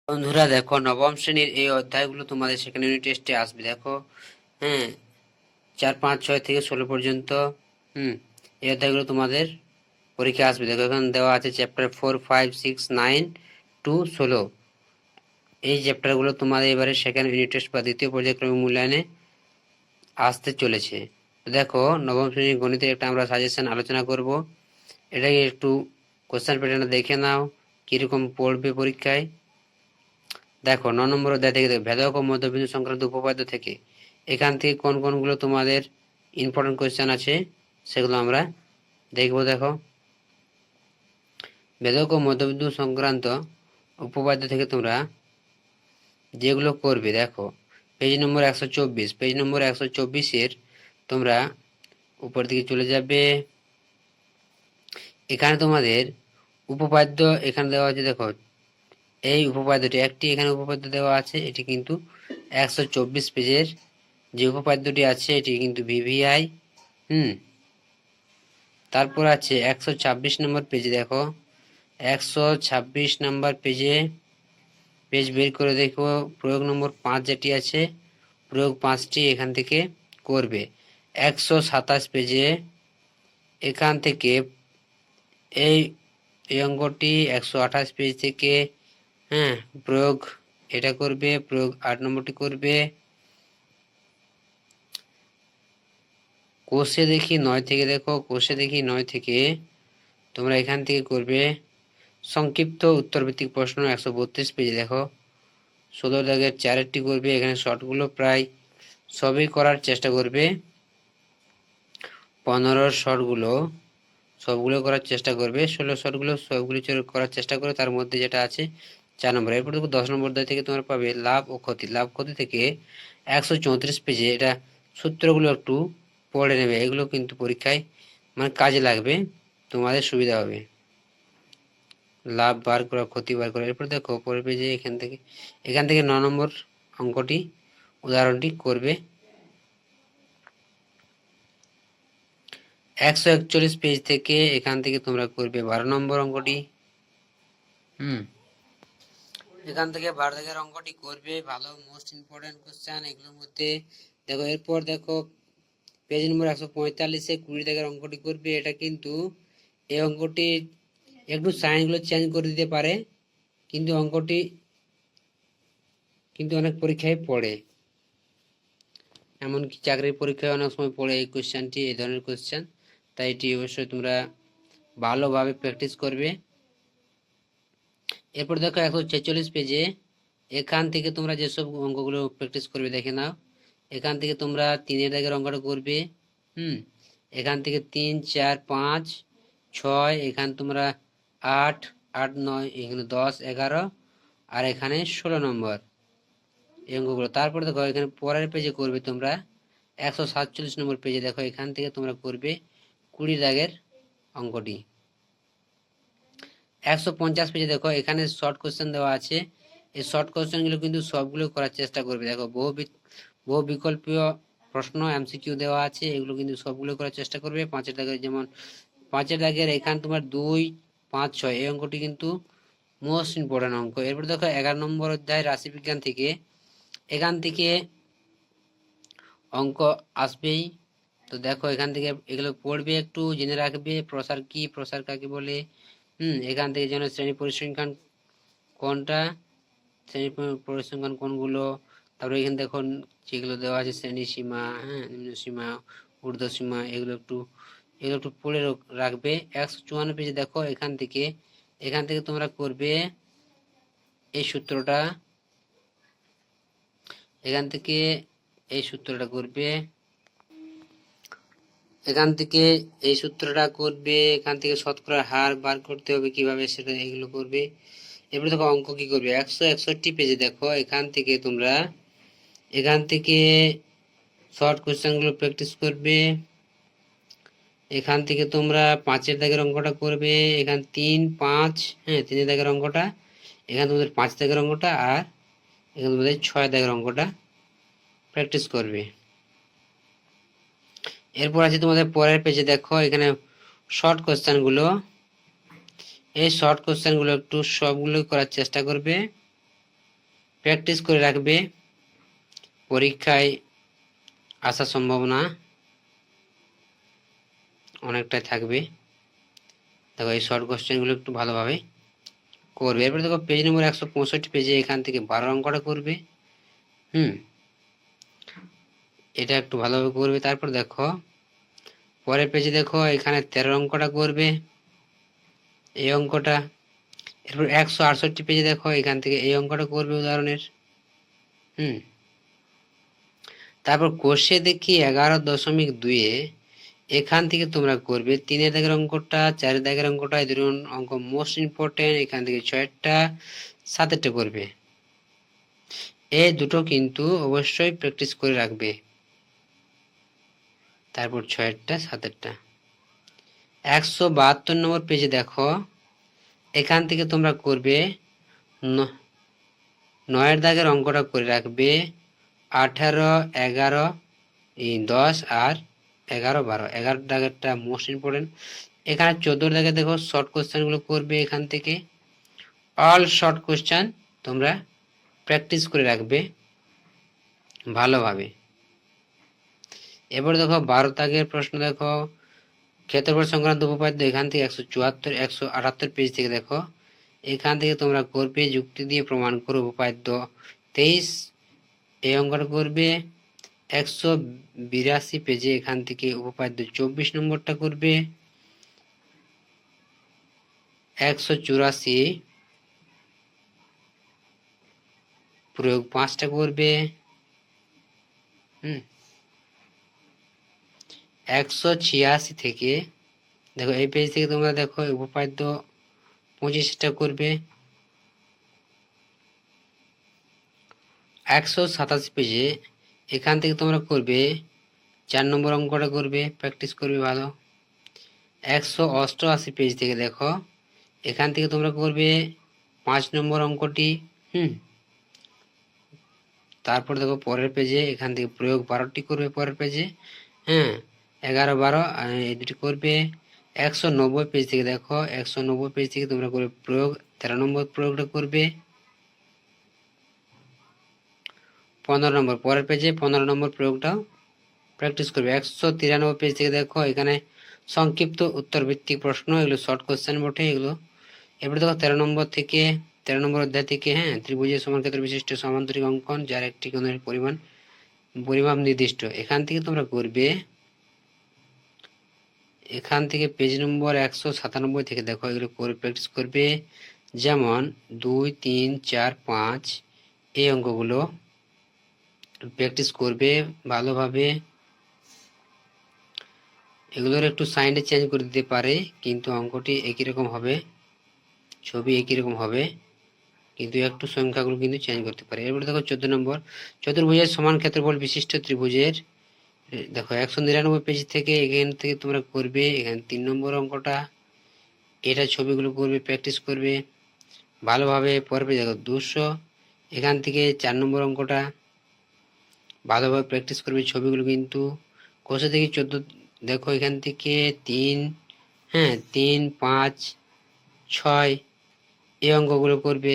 বন্ধুরা দেখো, নবম শ্রেণীর এই অধ্যায়গুলো তোমাদের সেকেন্ড ইউনিট টেস্টে আসবে। দেখো, হ্যাঁ, 4, 5, 6 থেকে 16 পর্যন্ত এই অধ্যায়গুলো তোমাদের পরীক্ষা আসবে। দেখো, এখানে দেওয়া আছে চ্যাপ্টার 4, 5, 6, 9 to 16। এই চ্যাপ্টারগুলো তোমাদের এবারে সেকেন্ড ইউনিট টেস্ট বা দ্বিতীয় পর্যায়ক্রমিক মূল্যায়নে আসতে চলেছে। তো দেখো, নবম শ্রেণীর গণিতের একটা আমরা সাজেশন আলোচনা করব। এটাকে একটু কোশ্চেন প্যাটার্নটা দেখে নাও, কীরকম পড়বে পরীক্ষায়। দেখো, 9 নম্বর অধ্যায় থেকে ভেদক ও মধ্যবিন্দু সংক্রান্ত উপপাদ্য থেকে এখান থেকে কোন কোনগুলো তোমাদের ইম্পর্টেন্ট কোয়েশ্চেন আছে সেগুলো আমরা দেখব। দেখো, ভেদক ও মধ্যবিন্দু সংক্রান্ত উপপাদ্য থেকে তোমরা যেগুলো করবে, দেখো পেজ নম্বর 124, পেজ নম্বর 124-এর তোমরা উপর দিকে চলে যাবে। এখানে তোমাদের উপপাদ্য এখানে দেওয়া আছে। দেখো, এই উপপাদ্যটি একটি এখানে উপপাদ্য দেওয়া আছে, এটি কিন্তু 124 পেজের যে উপপাদ্যটি আছে এটি কিন্তু ভিভিআই। তারপর আছে 126 নম্বর পেজে। দেখো, 126 নম্বর পেজে পেজ বের করে দেখো, প্রয়োগ নম্বর 5 যেটি আছে, প্রয়োগ 5টি এখান থেকে করবে। 127 পেজে এখান থেকে এই অঙ্কটি 128 পেজ থেকে প্রয়োগ এটা করবে, প্রয়োগ 8 নম্বরটি করবে। কোষে দেখি 9 থেকে, দেখো কোষে দেখি 9 থেকে তোমরা এখান থেকে করবে সংক্ষিপ্ত উত্তরভিত্তিক প্রশ্ন 132 পেজে। দেখো, 16 দাগের 4টি করবে। এখানে শর্টগুলো প্রায় সবই করার চেষ্টা করবে। 15 শর্টগুলো সবগুলো করার চেষ্টা করবে। 16 শর্টগুলো সবগুলি করার চেষ্টা করে, তার মধ্যে যেটা আছে 4 নম্বর। এরপর দেখো 10 নম্বর অধ্যায় থেকে তোমরা পাবে লাভ ও ক্ষতি। লাভ ক্ষতি থেকে 134 পেজে এটা সূত্রগুলো একটু পড়ে নেবে। এগুলো কিন্তু পরীক্ষায় কাজে লাগবে, তোমাদের সুবিধা হবে লাভ বার করা, ক্ষতি বার করা। এরপর দেখো পরের পেজে এখান থেকে 9 নম্বর অঙ্কটি উদাহরণটি করবে। 141 পেজ থেকে এখান থেকে তোমরা করবে 12 নম্বর অঙ্কটি। এখান থেকে 12 দাগের অঙ্কটি করবে। ভালো, মোস্ট ইম্পর্টেন্ট কোশ্চেন এগুলোর মধ্যে। দেখো, এরপর দেখো পেজ নম্বর 145-এ 20 দাগের অঙ্কটি করবে। এটা কিন্তু এই অঙ্কটি একটু সাইনগুলো চেঞ্জ করে দিতে পারে, কিন্তু অঙ্কটি কিন্তু অনেক পরীক্ষায় পড়ে, এমনকি চাকরির পরীক্ষায় অনেক সময় পড়ে এই কোশ্চেনটি, এই ধরনের কোশ্চেন। তাই এটি অবশ্যই তোমরা ভালোভাবে প্র্যাকটিস করবে। এরপর দেখো 146 পেজে এখান থেকে তোমরা যেসব অঙ্কগুলো প্র্যাকটিস করবে দেখে নাও। এখান থেকে তোমরা 3 দাগের অঙ্কটা করবে। এখান থেকে 3, 4, 5, 6, এখানে তোমরা 8, 8, 9, এখানে 10, 11 আর এখানে 16 নম্বর এই অঙ্কগুলো। তারপর দেখো এখানে পরের পেজে করবে তোমরা 147 নম্বর পেজে। দেখো, এখান থেকে তোমরা করবে 20 দাগের অঙ্কটি। 150 পেজে দেখো, এখানে শর্ট কোশ্চেন দেওয়া আছে। এই শর্ট কোশ্চেনগুলো কিন্তু সবগুলো করার চেষ্টা করবে। দেখো, বহু বিকল্পীয় প্রশ্ন এমসিকিউ দেওয়া আছে, এগুলো কিন্তু সবগুলো করার চেষ্টা করবে। 5 দাগের, যেমন 5 দাগের এখানে তোমার 2, 5, 6 এই অঙ্কটি কিন্তু মোস্ট ইম্পর্টেন্ট অঙ্ক। এরপর দেখো 11 নম্বর অধ্যায় রাশিবিজ্ঞান থেকে এখান থেকে অঙ্ক আসবেই। তো দেখো, এখান থেকে এগুলো পড়বে, একটু জেনে রাখবে প্রসার কি, প্রসার কাকে বলে। এখান থেকে যেন শ্রেণী পরিসংখ্যান কোনটা, শ্রেণী পরিসংখ্যান কোনগুলো। তারপরে এখানে দেখো যেগুলো দেওয়া আছে শ্রেণী সীমা, নিম্ন সীমা, ঊর্ধ্ব সীমা, এগুলো একটু পড়ে রাখবে। 154 পেজে দেখো, এখান থেকে তোমরা করবে এই সূত্রটা। এখান থেকে এই সূত্রটা করবে। এখান থেকে এই সূত্রটা করবে। এখান থেকে শতকরার হার বার করতে হবে কিভাবে, সেটা এগুলো করবে। এরপরে দেখো অঙ্ক কি করবে। 161 পেজে দেখো, এখান থেকে তোমরা শর্ট কোশ্চেনগুলো প্র্যাকটিস করবে। এখান থেকে তোমরা 5 দাগের অঙ্কটা করবে। এখানে 3, 5, 3 দাগের অঙ্কটা, এখানে তোমাদের 5 দাগের অঙ্কটা, আর এখানে তোমাদের 6 দাগের অঙ্কটা প্র্যাকটিস করবে। এরপর আছে তোমাদের পরের পেজে। দেখো, এখানে শর্ট কোশ্চেনগুলো, এই শর্ট কোশ্চেনগুলো একটু সবগুলো করার চেষ্টা করবে। প্র্যাকটিস করে রাখবে, পরীক্ষায় আসার সম্ভাবনা অনেকটাই থাকবে। দেখো এই শর্ট কোশ্চেনগুলো একটু ভালোভাবে করবে। এরপরে দেখো পেজ নম্বর 165 পেজে এখান থেকে 12 অঙ্কটা করবে। এটা একটু ভালোভাবে করবে। তারপর দেখো পরের পেজে দেখো এখানে 13 অঙ্কটা করবে, এই অঙ্কটা। এরপর 168 পেজে দেখো এখান থেকে এই অঙ্কটা করবে উদাহরণের। তারপর কোষে দেখি 11.2 এখান থেকে তোমরা করবে 3 দাগের অঙ্কটা, 4 দাগের অঙ্কটা, এই দুটো অঙ্ক মোস্ট ইম্পর্টেন্ট। এখান থেকে 6টা 7টা করবে। এই দুটো কিন্তু অবশ্যই প্র্যাকটিস করে রাখবে। তারপর 6টা 7টা। 172 নম্বর পেজে দেখো এখান থেকে তোমরা করবে 9 দাগের অঙ্কটা করে রাখবে। 18, 11, 10 আর 11, 12। 11 দাগেরটা মোস্ট ইম্পর্টেন্ট। এখানে 14 দাগে দেখো শর্ট কোশ্চেনগুলো করবে। এখান থেকে অল শর্ট কোশ্চেন তোমরা প্র্যাকটিস করে রাখবে ভালোভাবে। এবার দেখো 12 দাগের প্রশ্ন দেখো ক্ষেত্রফল সংক্রান্ত উপপাদ্য। এখান থেকে 174, 178 পেজ থেকে দেখো এখান থেকে তোমরা করবে যুক্তি দিয়ে প্রমাণ করো উপপাদ্য 23। এই অঙ্কটা করবে। 182 পেজে এখান থেকে উপপাদ্য 24 নম্বরটা করবে। 184 প্রয়োগ 5টা করবে। 186 থেকে দেখো এই পেজ থেকে তোমরা দেখো উপপাদ্য 25টা করবে। 187 পেজে এখান থেকে তোমরা করবে 4 নম্বর অঙ্কটা করবে, প্র্যাকটিস করবে ভালো। 188 পেজ থেকে দেখো এখান থেকে তোমরা করবে 5 নম্বর অঙ্কটি। তারপর দেখো পরের পেজে এখান থেকে প্রয়োগ 12টি করবে পরের পেজে। 11, 12 এই দুটি করবে। 190 পেজ থেকে দেখো 190 পেজ থেকে তোমরা করবে প্রয়োগ 13 নম্বর প্রয়োগটা করবে। 15 নম্বর পরের পেজে 15 নম্বর প্রয়োগটাও প্র্যাকটিস করবে। 193 পেজ থেকে দেখো এখানে সংক্ষিপ্ত উত্তর ভিত্তিক প্রশ্ন, এগুলো শর্ট কোশ্চেন বটে এগুলো। এবারে দেখো 13 নম্বর থেকে 13 নম্বর অধ্যায় থেকে ত্রিভুজের সমানক্ষেত্র বিশিষ্ট সমান্তরিক অঙ্কন যার একটি কোণের পরিমাপ নির্দিষ্ট। এখান থেকে তোমরা করবে এখান থেকে পেজ নম্বর 197 থেকে দেখো এগুলো করে প্র্যাকটিস করবে। যেমন 2, 3, 4, 5 এই অঙ্কগুলো প্র্যাকটিস করবে ভালোভাবে। এগুলোর একটু সাইনটা চেঞ্জ করে দিতে পারে কিন্তু অঙ্কটি একই রকম হবে, ছবি একই রকম হবে, কিন্তু একটু সংখ্যাগুলো কিন্তু চেঞ্জ করতে পারে। এরপরে দেখো 14 নম্বর চতুর্ভুজের সমান ক্ষেত্রফল বিশিষ্ট ত্রিভুজের। দেখো 199 পেজ থেকে এখান থেকে তোমরা করবে এখানে 3 নম্বর অঙ্কটা, এটা ছবিগুলো করবে প্র্যাকটিস করবে ভালোভাবে। পরে দেখো 200 এখান থেকে 4 নম্বর অঙ্কটা ভালোভাবে প্র্যাকটিস করবে ছবিগুলো কিন্তু। কোষে থেকে 14 দেখো এখান থেকে 3, 3, 5, 6 এই অঙ্কগুলো করবে।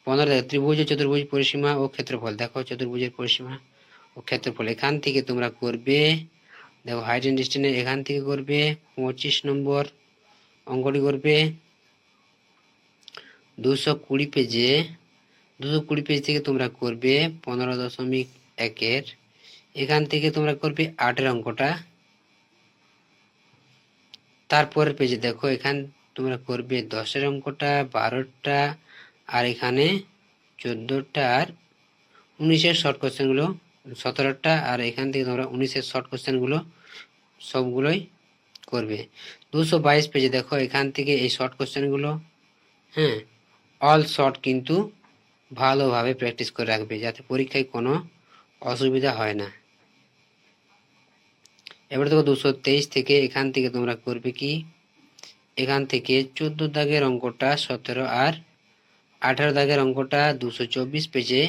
15 দেখো ত্রিভুজ ও চতুর্ভুজ পরিসীমা ও ক্ষেত্রফল। দেখো চতুর্ভুজের পরিসীমা ও ক্ষেত্রফল এখান থেকে তোমরা করবে। দেখো হাইট এন্ড ডিস্টেন্স এখান থেকে করবে 25 নম্বর অঙ্কটি করবে। 220 পেজে 220 পেজ থেকে তোমরা করবে 15.1 এখান থেকে তোমরা করবে 8 অঙ্কটা। তারপরের পেজে দেখো এখান তোমরা করবে 10 অঙ্কটা, 12টা আর এখানে 14টা আর 19 শর্ট কোশ্চেনগুলো 17টা আর এখান থেকে তোমরা 19 শর্ট কোশ্চেনগুলো সবগুলোই করবে। 222 পেজে দেখো এখান থেকে এই শর্ট কোশ্চেনগুলো অল শর্ট কিন্তু ভালোভাবে প্র্যাকটিস করে রাখবে যাতে পরীক্ষায় কোনো অসুবিধা হয় না। এবার দেখো 223 থেকে এখান থেকে তোমরা করবে কি এখান থেকে 14 দাগের অঙ্কটা, 17 আর 18 দাগের অঙ্কটা 224 পেজে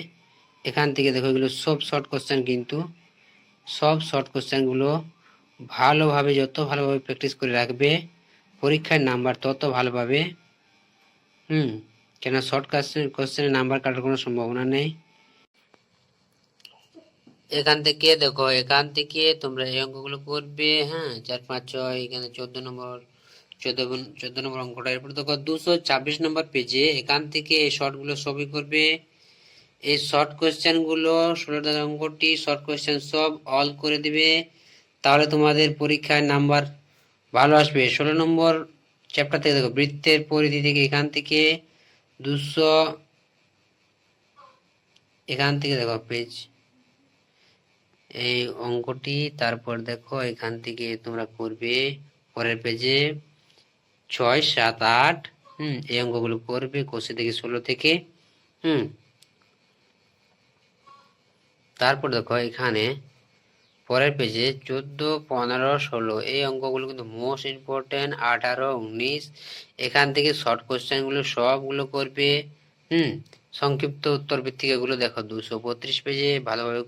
এখান থেকে দেখো এগুলো সব শর্ট কোশ্চেন কিন্তু সব শর্ট কোশ্চেনগুলো ভালোভাবে যত ভালোভাবে প্র্যাকটিস করে রাখবে পরীক্ষার নাম্বার তত ভালোভাবে কেন শর্ট কোশ্চেনের নাম্বার কাটার কোনো সম্ভাবনা নেই। এখান থেকে দেখো, এখান থেকে তোমরা এই অঙ্কগুলো করবে। হ্যাঁ, 4, 5, 6, এখানে 14 নম্বর অঙ্কটা। এরপর দেখো 226 নম্বর পেজে এখান থেকে এই শর্টগুলো সবই করবে। এই শর্ট কোয়েশ্চেন গুলো 16 দাগের অঙ্কটি শর্ট কোয়েশ্চেন সব অল করে দিবে, তাহলে তোমাদের পরীক্ষায় নাম্বার ভালো আসবে। 16 নম্বর চ্যাপ্টার থেকে দেখো, বৃত্তের পরিধি থেকে এখান থেকে 200, এখান থেকে দেখো পেজ এই অঙ্কটি। তারপর দেখো এখান থেকে তোমরা করবে পরের পেজে 6, 7, 8, এই অঙ্কগুলো করবে কোষে থেকে 16 থেকে। তারপর দেখো এখানে পরের পেজে 14, 15, 16 এই অঙ্কগুলো কিন্তু মোস্ট ইম্পর্টেন্ট। 18, 19 এখান থেকে শর্ট কোশ্চেন গুলো সবগুলো করবে। সংক্ষিপ্ত উত্তর ভিত্তিক এগুলো দেখো 232 পেজে ভালোভাবে